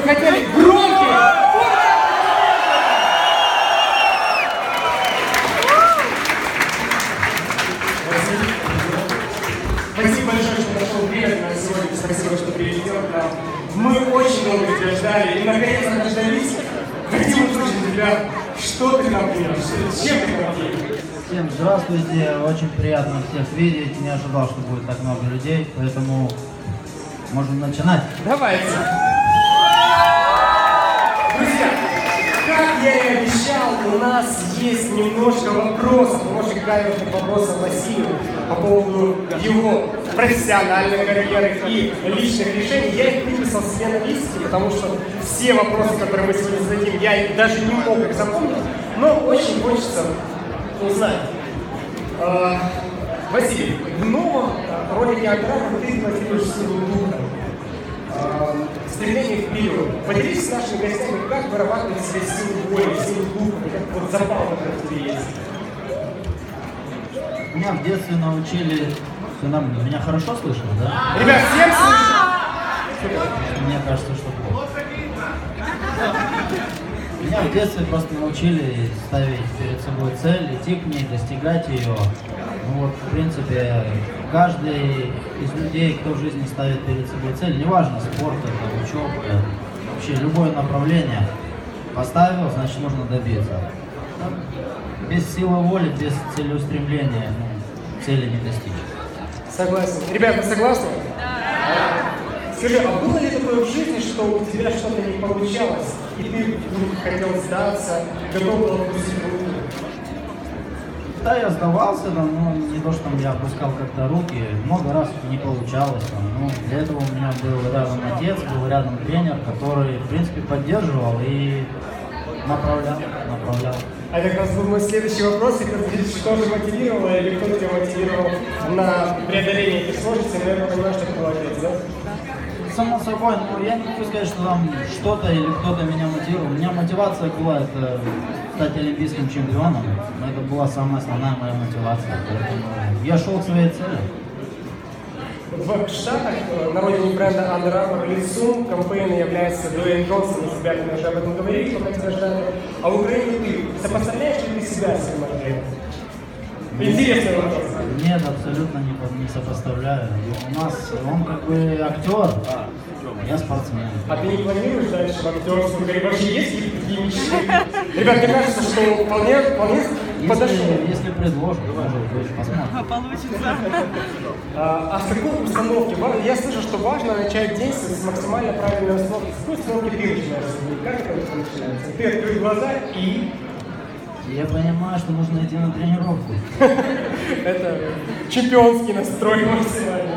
Хотели громкие! Спасибо большое, что нашел время на сегодня. Спасибо, что прилетел к нам. Мы очень много тебя ждали и наконец-то дождались. Хотим услышать тебя, что ты нам принес, чем ты нам принес. Всем здравствуйте, очень приятно всех видеть. Не ожидал, что будет так много людей, поэтому можем начинать. Давайте. Друзья, как я и обещал, у нас есть немножко вопросов, немножко каверных вопросов Василию по поводу его профессиональной карьеры и личных решений. Я их выписал себе на листе, потому что все вопросы, которые мы сегодня зададим, я их даже не мог их запомнить, но очень хочется узнать. Василий, в новом ролике Андерама ты мотивируешь силу духа, стремление вперед. Поделись с нашими гостями, как вырабатывать в себе силу воли, силу духа, как вот запал, который в тебе есть. Меня в детстве научили... Меня хорошо слышно, да? Ребят, всем слышно? Мне кажется, что плохо. Меня в детстве просто научили ставить перед собой цель, идти к ней, достигать ее. Ну вот, в принципе, каждый из людей, кто в жизни ставит перед собой цель, неважно, спорт, это, учеба, вообще любое направление, поставил, значит, нужно добиться. Без силы воли, без целеустремления цели не достичь. Согласен. Ребята, вы согласны? Да. Скажи, а было ли такое в жизни, что у тебя что-то не получалось, и ты вдруг хотел сдаться, готов был отпустить руки? Да, я сдавался, но не то, что я опускал как-то руки, много раз не получалось. Но для этого у меня был рядом отец, был рядом тренер, который, в принципе, поддерживал и направлял. А как раз был мой следующий вопрос, что же мотивировало или кто тебя мотивировал на преодоление этих сложностей, наверное, понимаешь, что это был отец, да? Само собой, но я не могу сказать, что там что-то или кто-то меня мотивировал. У меня мотивация была это стать олимпийским чемпионом. Но это была самая основная моя мотивация. Поэтому я шел к своей цели. В Штатах на родине бренда Under Armour лицом компании является Дуэйн Джонсон, на себя мы уже об этом говорили, пока тебя ждали. А в Украине ты сопоставляешь ли ты себя с этим атлетом? Интересный вопрос. Нет, абсолютно не сопоставляю. У нас он как бы актер, я спортсмен. А ты не планируешь дальше в актерскую карьеру? Вообще есть какие-то мечты? Ребят, мне кажется, что вполне подошло. Если предложат, посмотрим. Получится. А с какой установки? Я слышу, что важно начать день с максимально правильной установки. С какой установки ты начинаешь? Как это начинается? Ты открыл глаза и... Я понимаю, что нужно идти на тренировку. Это чемпионский настрой максимально.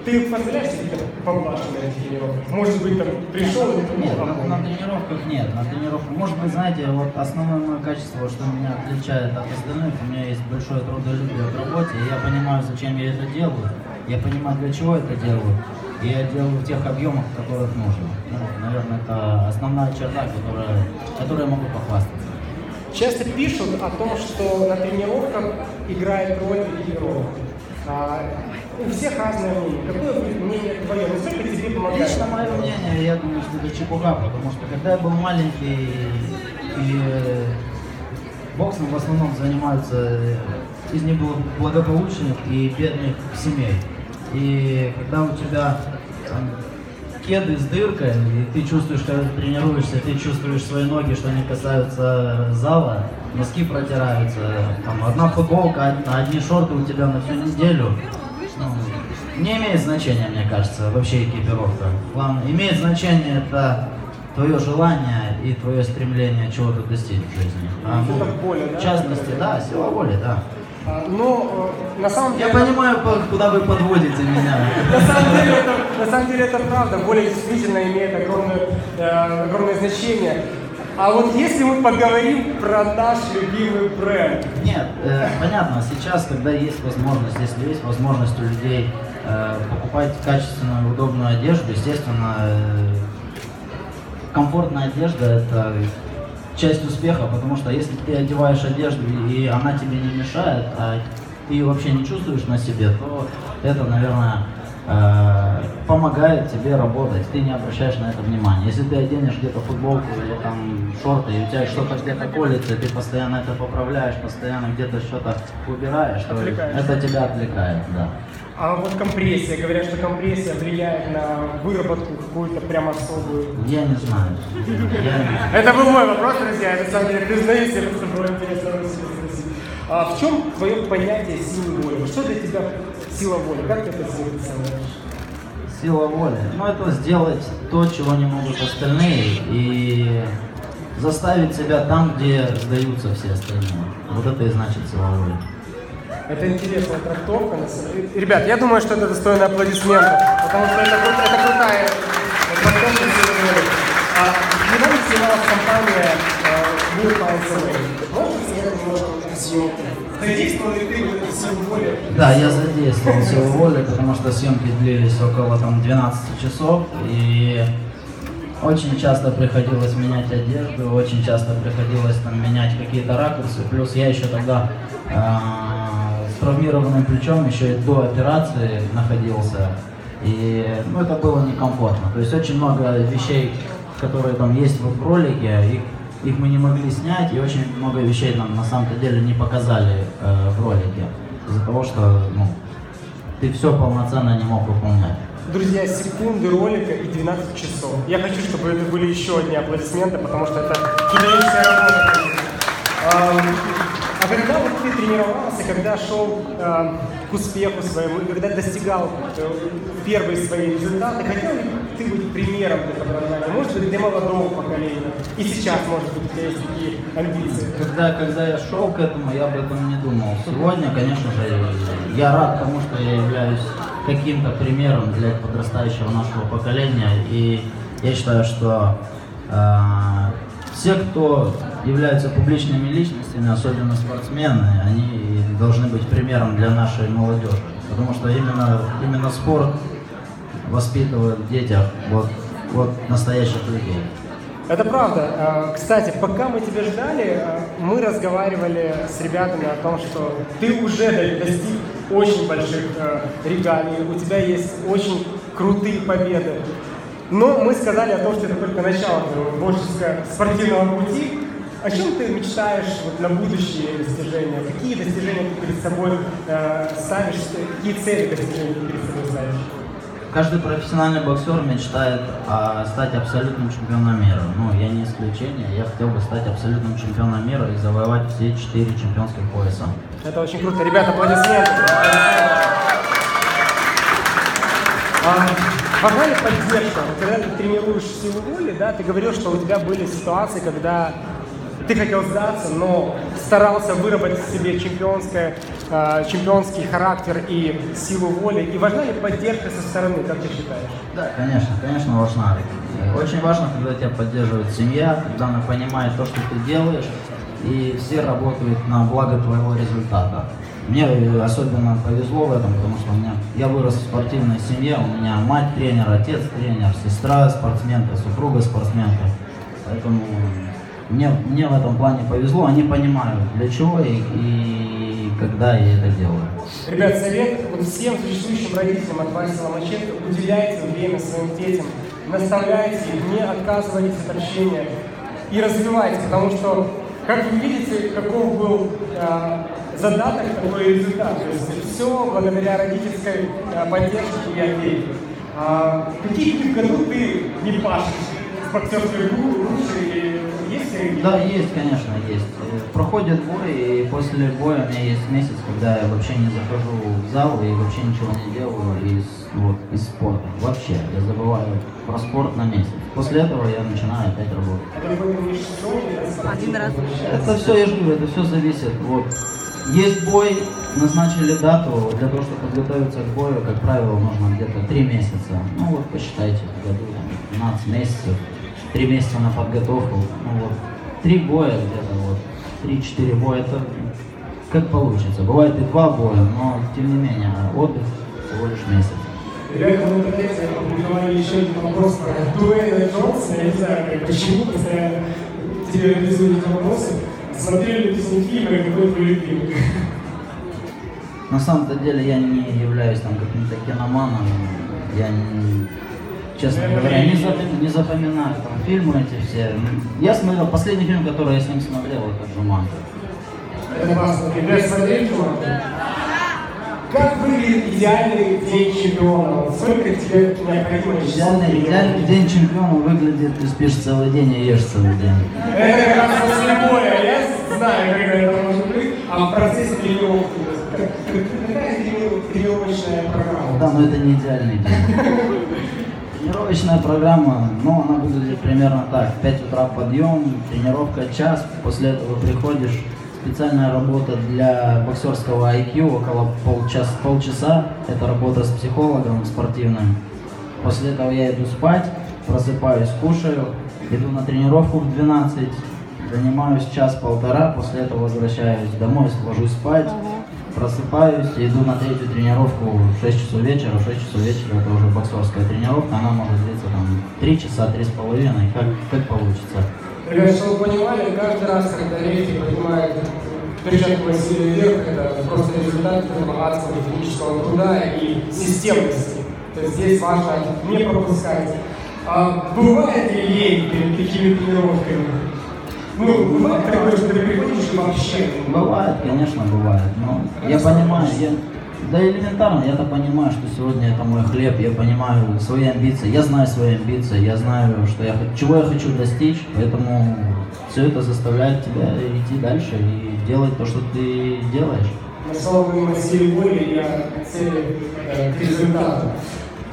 Ты позволяешь себе поблажить на этих тренировках? Может быть, там пришел и... Нет, на тренировках нет. На тренировках, может быть, знаете, вот основное мое качество, что меня отличает от остальных, у меня есть большое трудолюбие в работе, и я понимаю, зачем я это делаю, я понимаю, для чего это делаю, и я делаю в тех объемах, в которых нужно. Ну, наверное, это основная черта, которой я могу похвастаться. Часто пишут о том, что на тренировках играет роль тренировок. У всех разное мнение. Какое мнение твое? Насколько тебе помогает? Лично мое мнение, я думаю, что это чепуха, потому что когда я был маленький, и боксом в основном занимаются из неблагополучных и бедных семей. И когда у тебя там, кеды с дыркой, и ты чувствуешь, когда ты тренируешься, ты чувствуешь свои ноги, что они касаются зала, носки протираются, там, одна футболка, одни шорты у тебя на всю неделю. Не имеет значения, мне кажется, вообще экипировка. Главное, имеет значение это твое желание и твое стремление чего-то достичь в жизни. В частности, да, сила воли, да. Но на самом деле... Я понимаю, куда вы подводите меня. На самом деле это правда. Воля действительно имеет огромное значение. А вот если мы поговорим про наш любимый бренд. Нет, понятно, сейчас, когда есть возможность, если есть возможность у людей покупать качественную, удобную одежду, естественно, комфортная одежда – это часть успеха, потому что если ты одеваешь одежду и она тебе не мешает, а ты вообще не чувствуешь на себе, то это, наверное, помогает тебе работать, ты не обращаешь на это внимания. Если ты оденешь где-то футболку или там шорты, и у тебя что-то где-то колется, и ты постоянно это поправляешь, постоянно где-то что-то убираешь, то это тебя отвлекает, да. А вот компрессия, говорят, что компрессия влияет на выработку какую-то прям особую. Я не знаю. Это был мой вопрос, друзья, я на самом деле признаюсь, я просто было интересно спросить. А в чем твое понятие силы воли? Что для тебя сила воли? Как ты это представляешь? Сила воли. Ну, это сделать то, чего не могут остальные, и заставить себя там, где сдаются все остальные. Вот это и значит сила воли. Это интересная трактовка. Ребят, я думаю, что это достойно аплодисментов, потому что это крутая трактовка силы воли. Недавно снималась компания Will Finds a Way. Можешь рассказать немного про съемки? Задействовал ли ты вот эту силу воли? Да, я задействовал силу воли, потому что съемки длились около 12 часов, и очень часто приходилось менять одежду, очень часто приходилось менять какие-то ракурсы, плюс я еще тогда с травмированным плечом еще и до операции находился, и это было некомфортно. То есть очень много вещей, которые там есть в ролике, их мы не могли снять, и очень много вещей нам на самом-то деле не показали в ролике, из-за того, что ты все полноценно не мог выполнять. Друзья, секунды ролика и 12 часов. Я хочу, чтобы это были еще одни аплодисменты, потому что это чудовищная работа. А когда вот ты тренировался, когда шел к успеху своему, когда достигал первые свои результаты, хотел ли ты быть примером для подражания? Может быть, для молодого поколения? И сейчас, может быть, у тебя есть такие амбиции? Когда я шел к этому, я об этом не думал. Сегодня, конечно же, я рад тому, что я являюсь каким-то примером для подрастающего нашего поколения. И я считаю, что все, кто являются публичными личностями, особенно спортсмены, они должны быть примером для нашей молодежи. Потому что именно спорт воспитывает в детях вот настоящих людей. Это правда. Кстати, пока мы тебя ждали, мы разговаривали с ребятами о том, что ты уже достиг очень больших регалий, у тебя есть очень крутые победы. Но мы сказали о том, что это только начало твоего творческого спортивного пути. О чем ты мечтаешь на будущие достижения? Какие достижения ты перед собой ставишь? Какие цели достижения ты перед собой ставишь? Каждый профессиональный боксер мечтает стать абсолютным чемпионом мира. Ну, я не исключение. Я хотел бы стать абсолютным чемпионом мира и завоевать все 4 чемпионских пояса. Это очень круто. Ребята, аплодисменты. Важна ли поддержка? Когда ты тренируешь силу воли, да, ты говорил, что у тебя были ситуации, когда ты хотел сдаться, но старался выработать в себе чемпионский характер и силу воли. И важна ли поддержка со стороны, как ты считаешь? Да, конечно важна. Очень важно, когда тебя поддерживает семья, когда она понимает то, что ты делаешь, и все работают на благо твоего результата. Мне особенно повезло в этом, потому что я вырос в спортивной семье, у меня мать тренер, отец тренер, сестра спортсменка, супруга спортсменка. Поэтому мне в этом плане повезло, они понимают, для чего и когда я это делаю. Ребят, совет вот всем существующим родителям от Васила Мачете: уделяйте время своим детям, наставляйте их, не отказывайтесь от общения и развивайте, потому что, как вы видите, каков был задаток, такой результат. То есть все благодаря родительской поддержке и опеке. Какие дни в году ты не пашешь с боксерской грушей? Есть? Да, есть, конечно, есть. Проходит бой, и после боя у меня есть месяц, когда я вообще не захожу в зал и вообще ничего не делаю из спорта. Вообще, я забываю про спорт на месяц. После этого я начинаю опять работать. Это какой-то межсезонье? Один раз. Это все, я же говорю, это все зависит. Вот. Есть бой, назначили дату, для того, чтобы подготовиться к бою, как правило, нужно где-то 3 месяца. Ну вот, посчитайте, в году 12 месяцев, 3 месяца на подготовку. Ну вот, 3 боя где-то, вот, 3-4 боя, это как получится. Бывает и 2 боя, но тем не менее, отдых всего лишь месяц. Ребята, в интернете опубликовали еще один вопрос про Дуэйна Джонсона. Я не знаю, почему постоянно тебе реализуют эти вопросы. Смотрели ли ты с ним фильмы, какой твой любимый? На самом-то деле я не являюсь там каким-то киноманом, я честно говоря, не запоминаю там фильмы эти все. Я смотрел, последний фильм, который я с ним смотрел, это «Джуманджи». Это классно. Ты смотрели «Джуманджи»? Как выглядит идеальный день чемпиона? Сколько тебе необходимо часов? Идеальный день чемпиона выглядит: ты спишь целый день и ешь целый день. Это как раз после боя, я знаю, когда это может быть. А в процессе тренировки, какая тренировочная программа? Да, но это не идеальный день. Тренировочная программа, ну, она выглядит примерно так. В 5 утра подъем, тренировка час, после этого приходишь. Специальная работа для боксерского IQ, около полчаса. Это работа с психологом спортивным. После этого я иду спать, просыпаюсь, кушаю, иду на тренировку в 12, занимаюсь час-полтора, после этого возвращаюсь домой, ложусь спать, просыпаюсь, иду на третью тренировку в 6 часов вечера. В 6 часов вечера это уже боксерская тренировка, она может длиться там 3 часа, 3,5, как получится. Ребята, чтобы вы понимали, каждый раз, когда рейтинг поднимает перчатку силы вверх, это просто результат этого адского технического труда и системности. То есть здесь важно не пропускать. Бывает ли лень перед такими тренировками? Ну, бывает такое, что ты приходишь и вообще... Бывает, конечно, бывает, но я понимаю, да элементарно, я-то понимаю, что сегодня это мой хлеб, я понимаю свои амбиции, я знаю свои амбиции, я знаю, что чего я хочу достичь, поэтому все это заставляет тебя идти дальше и делать то, что ты делаешь. Мы снова говорим о силе воли и о цели к результату.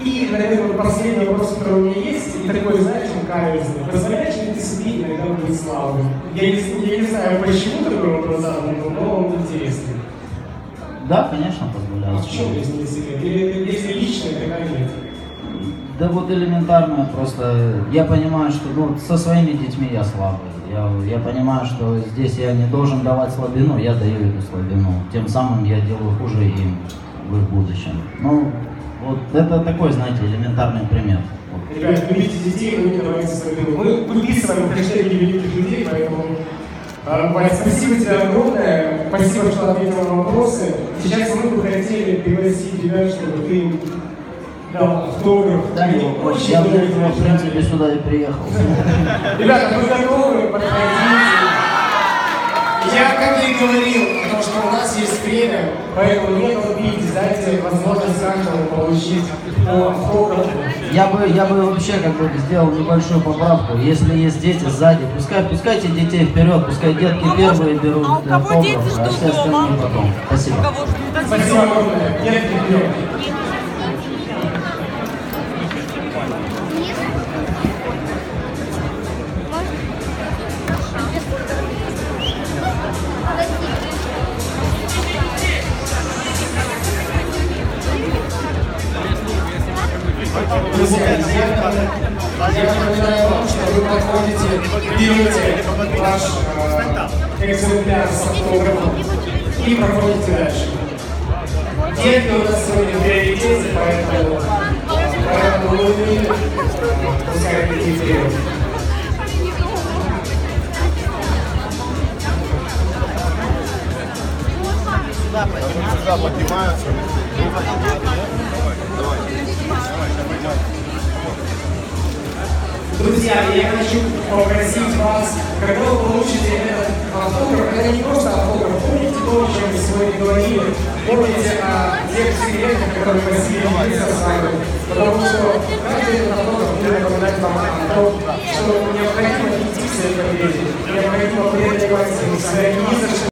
И, наверное, последний вопрос, который у меня есть, и такой, знаешь, каверзный. Позволяешь ли ты себе иногда быть слабым? Я не знаю, почему такой вопрос задан, но он интересный. Да, конечно, позволяю. А в чем здесь не секрет? Или если личное, тогда нет? Да вот элементарно просто, я понимаю, что со своими детьми я слабый. Я понимаю, что здесь я не должен давать слабину, я даю эту слабину. Тем самым я делаю хуже им в их будущем. Ну, вот это такой, знаете, элементарный пример. Ребят, любите детей, но не давайте слабину. Мы выписываем хэштеги великих людей, поэтому... Вань, спасибо тебе огромное, спасибо, что ответил на вопросы. Сейчас мы бы хотели пригласить тебя, чтобы ты дал автограф. Да, я, в принципе, сюда и приехал. Ребята, вы готовы? Подходите. Я, как и говорил, потому что у нас есть время, поэтому не толпитесь, дайте возможность каждому получить по автографу. Я бы вообще сделал небольшую поправку. Если есть дети сзади, пускайте детей вперед, пускай детки первые берут автограф, а все остальные потом. Спасибо. Спасибо огромное. Детки вперед. Друзья, я напоминаю вам, что вы подходите, берете ваш экземпляр с автографом и проходите дальше. Детки у нас сегодня в приоритете, поэтому мы пускай идти вперед. Сюда поднимаются. Друзья, я хочу попросить вас, когда вы получите этот автограф, это не просто автограф, помните то, о чем мы сегодня говорили, помните о тех секретах, которые мы делились с вами, потому что каждый этот автограф будет напоминать вам о том, что необходимо идти к своей победе, необходимо преодолевать свои